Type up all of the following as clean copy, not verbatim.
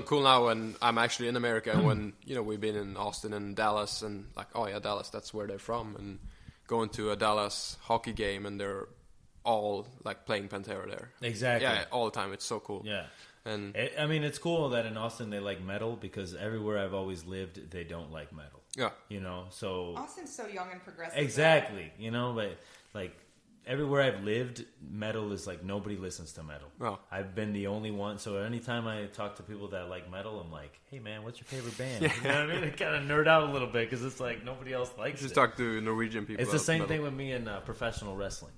cool now when I'm actually in America and when, we've been in Austin and Dallas and like, oh yeah, Dallas, that's where they're from. And going to a Dallas hockey game and they're all like playing Pantera there. Exactly. Yeah, all the time. It's so cool. Yeah. And it's cool that in Austin they like metal because everywhere I've always lived, they don't like metal. Yeah. So... Austin's so young and progressive. Exactly. But like... Everywhere I've lived, metal is like nobody listens to metal. Oh. I've been the only one. So anytime I talk to people that like metal, I'm like, "Hey man, what's your favorite band?" You know what I mean? I kind of nerd out a little bit because it's like nobody else likes it. Just talk to Norwegian people. It's the same thing with me in professional wrestling.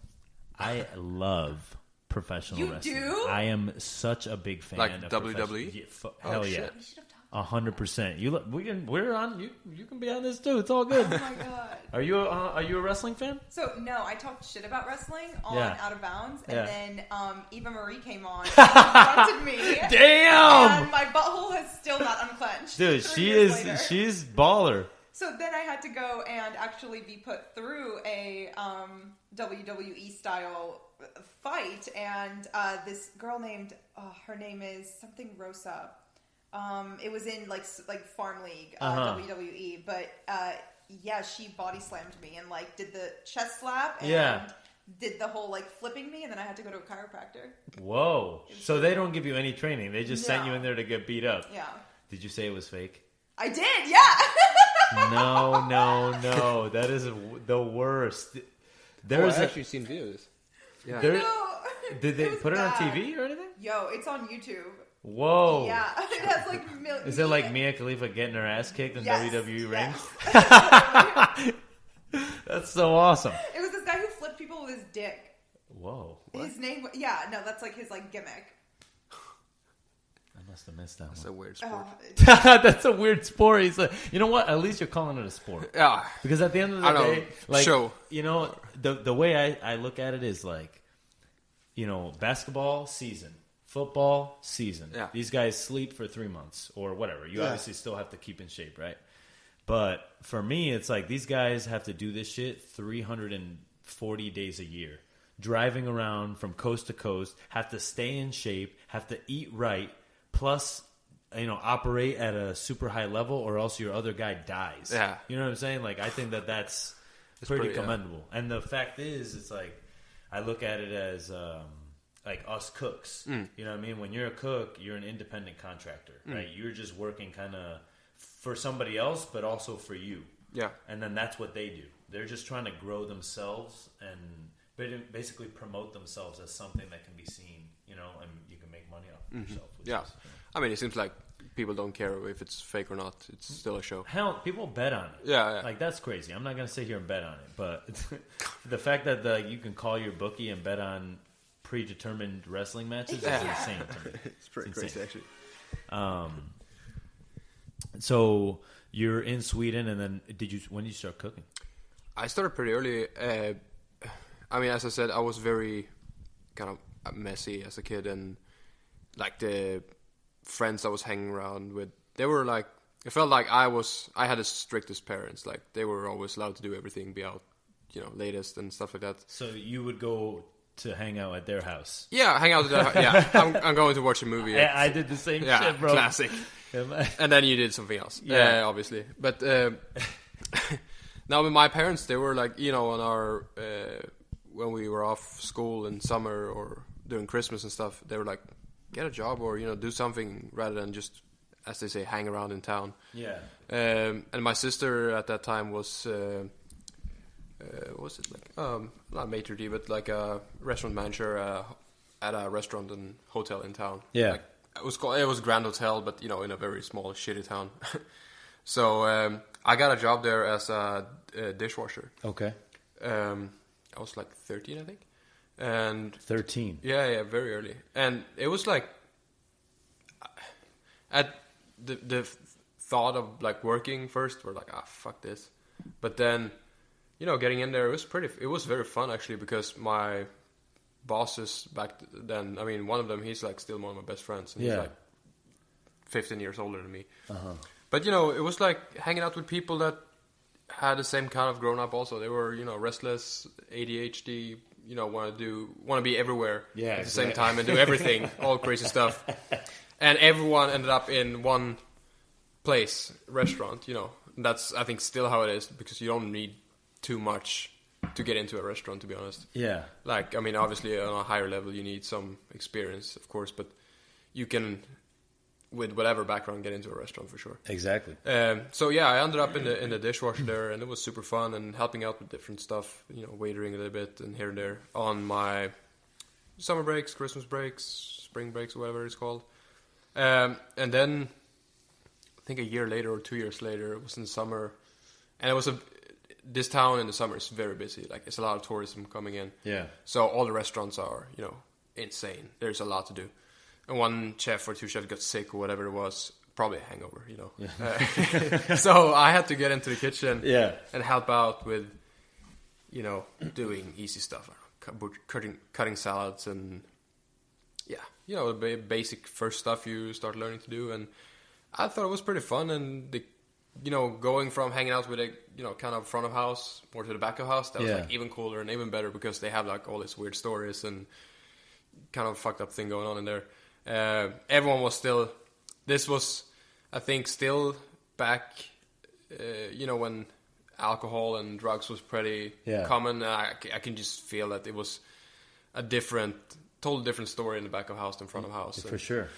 I love professional wrestling. You do? I am such a big fan like of WWE. Hell yeah. Shit. 100%. We're on. You can be on this too. It's all good. Oh my god. Are you a wrestling fan? So no, I talked shit about wrestling on Out of Bounds, and then Eva Marie came on and confronted me. Damn. And my butthole has still not unclenched. Dude, she's baller. So then I had to go and actually be put through a WWE style fight, and this girl named her name is something Rosa. It was in like Farm League WWE, but she body slammed me and like did the chest slap and did the whole like flipping me, and then I had to go to a chiropractor. Whoa! So they don't give you any training; they just sent you in there to get beat up. Yeah. Did you say it was fake? I did. Yeah. No, that is the worst. I've actually seen videos. Yeah. Did they put it on TV or anything? Yo, it's on YouTube. Whoa. Yeah, it has like millions. Is it like Mia Khalifa getting her ass kicked in WWE rings? That's so awesome. It was this guy who flipped people with his dick. Whoa. What? His name, that's like his like gimmick. I must have missed that That's one. a weird sport. That's a weird sport. He's like, you know what? At least you're calling it a sport. Yeah. Because at the end of the day, like, show. The way I look at it is like, basketball season. Football season. Yeah. These guys sleep for 3 months or whatever. You obviously still have to keep in shape, right? But for me, it's like these guys have to do this shit 340 days a year. Driving around from coast to coast, have to stay in shape, have to eat right, plus, operate at a super high level or else your other guy dies. Yeah. You know what I'm saying? Like, I think that's pretty commendable. Yeah. And the fact is, it's like, I look at it as... like us cooks, you know what I mean? When you're a cook, you're an independent contractor, right? You're just working kind of for somebody else, but also for you. Yeah. And then that's what they do. They're just trying to grow themselves and basically promote themselves as something that can be seen, and you can make money off of yourself. Yeah. I mean, it seems like people don't care if it's fake or not. It's still a show. Hell, people bet on it. Yeah. Like, that's crazy. I'm not going to sit here and bet on it, but the fact that you can call your bookie and bet on predetermined wrestling matches is insane to me. It's pretty crazy, actually. So you're in Sweden, and then when did you start cooking? I started pretty early. I mean, as I said, I was very kind of messy as a kid, and like the friends I was hanging around with, they were like, it felt like I had the strictest parents. Like they were always allowed to do everything, be out, latest and stuff like that. So you would go to hang out at their house. Yeah, hang out at their house. Yeah, I'm going to watch a movie. I did the same shit, bro. Classic. And then you did something else. Yeah, obviously. But now with my parents, they were like, on our when we were off school in summer or during Christmas and stuff, they were like, get a job or do something rather than just, as they say, hang around in town. Yeah. And my sister at that time was. What was it like? Not maitre d', but like a restaurant manager at a restaurant and hotel in town. Yeah, like, it was Grand Hotel, but in a very small, shitty town. So I got a job there as a dishwasher. Okay. I was like 13, I think. And 13. Yeah, very early. And it was like at the thought of like working first, we're like, fuck this. But then. Getting in there, it was very fun actually, because my bosses back then, I mean, one of them, he's like still one of my best friends, and he's like 15 years older than me. Uh-huh. But, it was like hanging out with people that had the same kind of grown up also. They were, restless, ADHD, want to be everywhere at the same exactly. time and do everything, all crazy stuff. And everyone ended up in one place, restaurant, And that's, I think, still how it is, because you don't need too much to get into a restaurant, to be honest. Yeah. Like, I mean, obviously on a higher level you need some experience, of course, but you can, with whatever background, get into a restaurant for sure. Exactly. So yeah, I ended up in the dishwasher there, and it was super fun, and helping out with different stuff, waitering a little bit and here and there on my summer breaks, Christmas breaks, spring breaks, whatever it's called. And then I think a year later or 2 years later, it was in the summer, and it was this town in the summer is very busy. Like, it's a lot of tourism coming in. Yeah. So all the restaurants are, insane. There's a lot to do. And one chef or two chefs got sick or whatever it was, probably a hangover, Yeah. So I had to get into the kitchen Yeah. and help out with, doing easy stuff, cutting salads and the basic first stuff you start learning to do. And I thought it was pretty fun, and going from hanging out with a kind of front of house more to the back of house, that was like even cooler and even better, because they have like all these weird stories and kind of fucked up thing going on in there. Everyone was still, this was, I think, still back, when alcohol and drugs was pretty common. I can just feel that it was a totally different story in the back of house than front of house. For sure.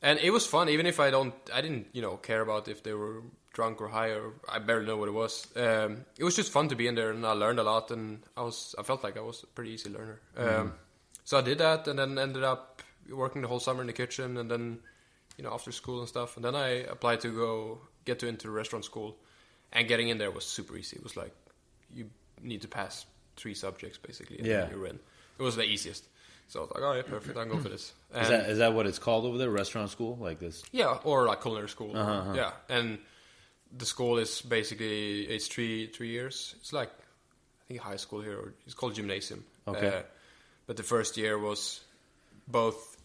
And it was fun, even if I didn't, care about if they were drunk or high, or I barely know what it was. It was just fun to be in there, and I learned a lot, and I felt like I was a pretty easy learner. So I did that, and then ended up working the whole summer in the kitchen, and then, after school and stuff. And then I applied to get into restaurant school, and getting in there was super easy. It was like, you need to pass 3 subjects, basically, and then you're in. It was the easiest. So I was like, oh yeah, perfect, I can go for this. And Is that what it's called over there, restaurant school, like this? Yeah, or like culinary school. Yeah, and the school is basically, it's 3 years. It's like, I think high school here, or it's called gymnasium. Okay. But the first year was both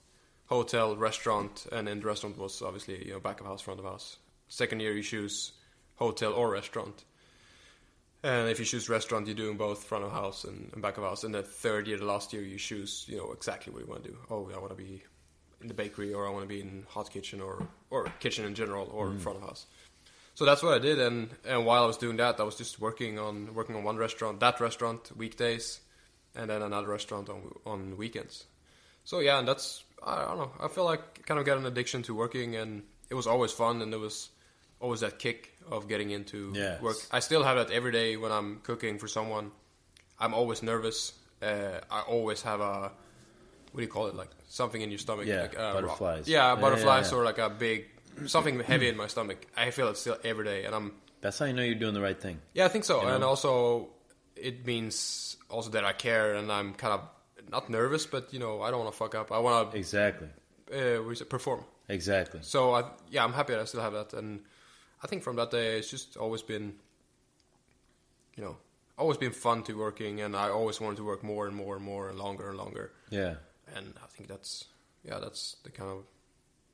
hotel, restaurant, and in the restaurant was obviously, back of house, front of house. Second year you choose hotel or restaurant. And if you choose restaurant, you're doing both front of house and back of house. And the third year, the last year, you choose, exactly what you want to do. Oh, I want to be in the bakery, or I want to be in hot kitchen, or kitchen in general, or front of house. So that's what I did. And while I was doing that, I was just working on one restaurant, that restaurant weekdays, and then another restaurant on weekends. So yeah, and that's, I don't know, I feel like kind of got an addiction to working, and it was always fun, and there was always that kick of getting into work. I still have that every day when I'm cooking for someone. I'm always nervous. I always have what do you call it? Like something in your stomach. Yeah, like, butterflies. Butterflies, or like a big, something heavy in my stomach. I feel it still every day, and That's how you know you're doing the right thing. Yeah, I think so. And also, it means also that I care, and I'm kind of not nervous, but I don't want to fuck up. I want to Exactly. Perform. Exactly. So I'm happy that I still have that, and I think from that day it's just always been, fun to working, and I always wanted to work more and more and more and longer and longer. Yeah. And I think that's the kind of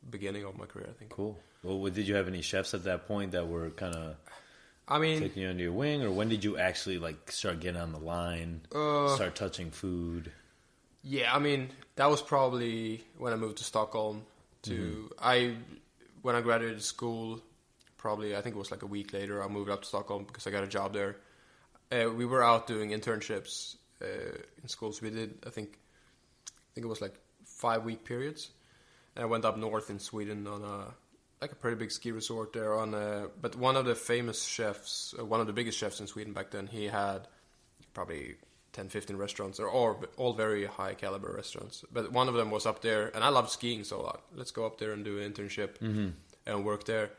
beginning of my career, I think. Cool. Well, did you have any chefs at that point that were kind of taking you under your wing, or when did you actually start getting on the line, start touching food? Yeah, I mean, that was probably when I moved to Stockholm. When I graduated school, probably, I think it was like a week later, I moved up to Stockholm because I got a job there. We were out doing internships in schools. We did, I think it was like 5-week periods. And I went up north in Sweden on a pretty big ski resort there. But one of the famous chefs, one of the biggest chefs in Sweden back then, he had probably 10-15 restaurants. They're all very high caliber restaurants. But one of them was up there, and I loved skiing, so let's go up there and do an internship and work there.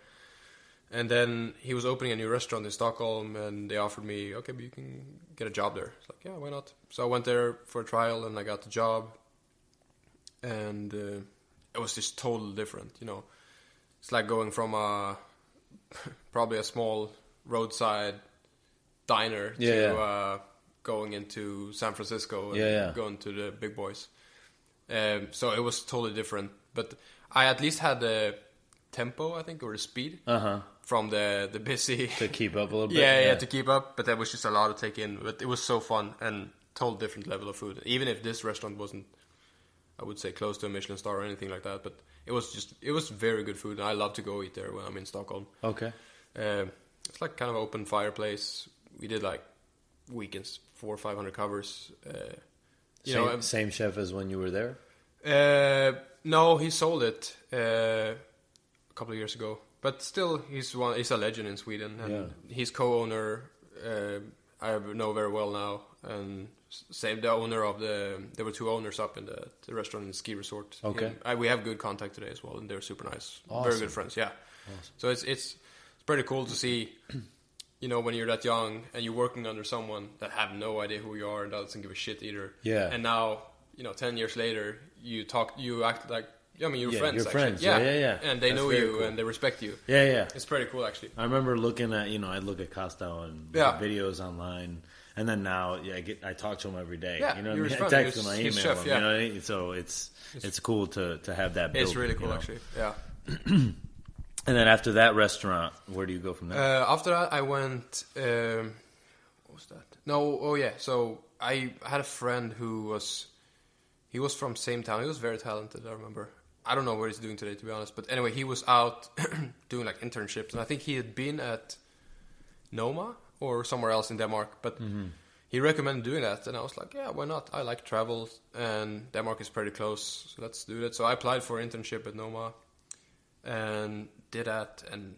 And then he was opening a new restaurant in Stockholm, and they offered me, okay, but you can get a job there. It's like, yeah, why not? So I went there for a trial, and I got the job. And it was just totally different, It's like going from probably a small roadside diner to going into San Francisco and going to the big boys. So it was totally different. But I at least had the tempo, I think, or the speed from the busy... To keep up a little bit? Yeah, to keep up. But that was just a lot to take in. But it was so fun. And total different level of food. Even if this restaurant wasn't, I would say, close to a Michelin star or anything like that, but it was very good food, and I love to go eat there when I'm in Stockholm. Okay. It's like kind of open fireplace. We did like weekends, 400 or 500 covers. Same chef as when you were there? No, he sold it a couple of years ago. But still, he's a legend in Sweden, and he's co-owner. I know very well now, and same the owner of there were 2 owners up in the restaurant and ski resort. Okay, we have good contact today as well, and they're super nice, awesome. Very good friends. Yeah, awesome. So it's pretty cool to see. When you're that young and you're working under someone that have no idea who you are and doesn't give a shit either. Yeah. And now, 10 years later, you act like. You're friends. You're friends. Yeah. And they know you, cool. And they respect you. Yeah. It's pretty cool, actually. I remember looking at, I look at Costa and videos online, and then now, I talk to him every day. Yeah, you know what I mean? I text him, I email chef, him. You know what I mean? So it's cool to have that build. It's really cool, actually. Yeah. And then after that restaurant, where do you go from there? After that, I went. What was that? No. Oh yeah. So I had a friend who was. He was from same town. He was very talented. I remember. I don't know what he's doing today, to be honest. But anyway, he was out doing like internships, and I think he had been at Noma or somewhere else in Denmark. But he recommended doing that, and I was like, yeah, why not? I like travel, and Denmark is pretty close, so let's do that. So I applied for an internship at Noma, and did that. And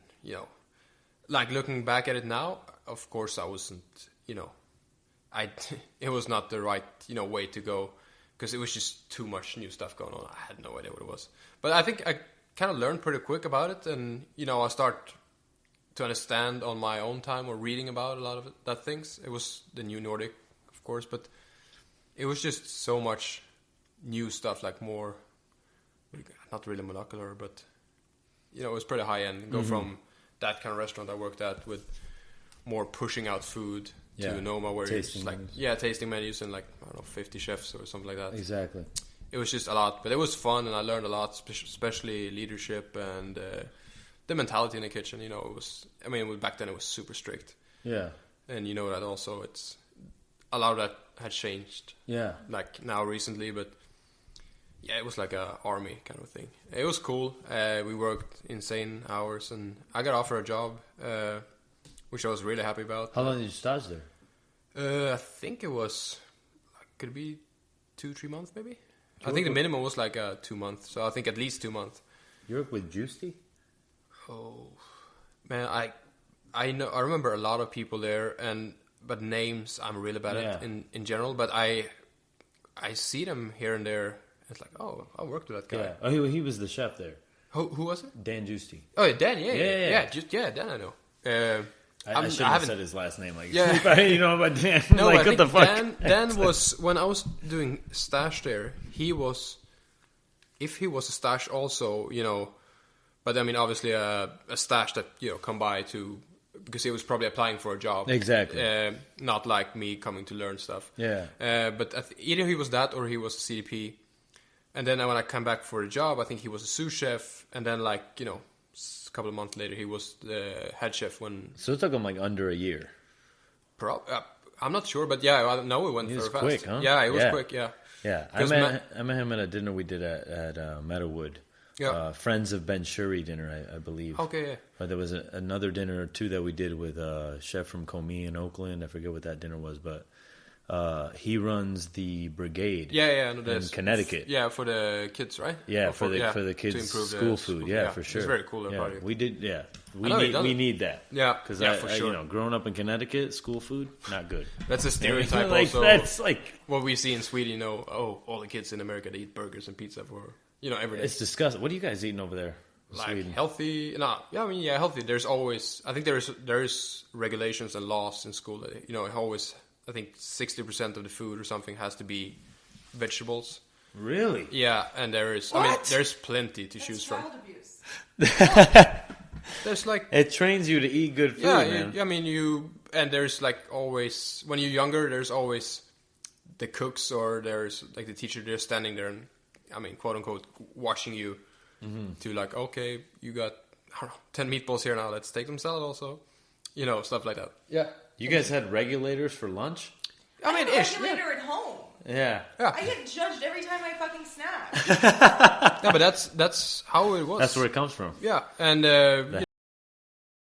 like looking back at it now, of course I wasn't. It was not the right way to go. Because it was just too much new stuff going on. I had no idea what it was. But I think I kind of learned pretty quick about it. And, I start to understand on my own time or reading about a lot of that things. It was the new Nordic, of course. But it was just so much new stuff, like more, not really molecular, but, it was pretty high end. Go from that kind of restaurant I worked at with more pushing out food to Noma, where it's like tasting menus and like I don't know 50 chefs or something like that. Exactly. It was just a lot, but it was fun, and I learned a lot, especially leadership and the mentality in the kitchen. It was. I mean, back then it was super strict. Yeah. And that also it's a lot of that had changed. Yeah. Like now recently, but yeah, it was like a army kind of thing. It was cool. We worked insane hours, and I got offered a job. Which I was really happy about. How long did you stage there? I think it was, could it be 2-3 months maybe? I think the minimum was like 2 months, so I think at least 2 months. You work with Juicy? Oh, man, I know. I remember a lot of people there, but names I'm really bad at in general. But I see them here and there. It's like, oh, I worked with that guy. Yeah. Oh, he was the chef there. Who was it? Dan Juicy. Oh, Dan. Yeah. Dan, I know. I shouldn't have said his last name but Dan. No, like, I think what the fuck? Dan was, when I was doing stash there, if he was a stash also, but I mean, obviously a stash that, come by to, because he was probably applying for a job. Exactly. Not like me coming to learn stuff. Yeah. But either he was that or he was a CDP. And then when I come back for a job, I think he was a sous chef, and then a couple of months later, he was the head chef when. So it took him like under a year. I'm not sure, but yeah, I know it went very fast. Quick, huh? Yeah, it was quick. Yeah. Yeah, I met him at a dinner we did at Meadowwood. Yeah. Friends of Ben Shuri dinner, I believe. Okay. Yeah. But there was another dinner or two that we did with a chef from Comey in Oakland. I forget what that dinner was, but. He runs the brigade. In Connecticut. Yeah, for the kids, right? Yeah, for the kids' school food. Yeah, for sure. It's very cool. Yeah, we did. Yeah, we need that. Yeah, because for sure. Growing up in Connecticut, school food not good. That's a stereotype. Also, that's like what we see in Sweden. All the kids in America they eat burgers and pizza for every day. It's disgusting. What are you guys eating over there? Like Sweden? Healthy? No, healthy. There's always. I think there is regulations and laws in school that always. I think 60% of the food or something has to be vegetables. Really? Yeah, and there is. What? I mean, there's plenty to choose from. Child abuse. There's like it trains you to eat good food. Man. I mean and there's like always when you're younger, there's always the cooks or there's like the teacher. They're standing there and I mean, quote unquote, watching you to like, okay, you got 10 meatballs here now. Let's take some salad also. Stuff like that. Yeah. You guys had regulators for lunch? I mean, have a regulator at home. Yeah. I get judged every time I fucking snack. Yeah, but that's how it was. That's where it comes from. Yeah, and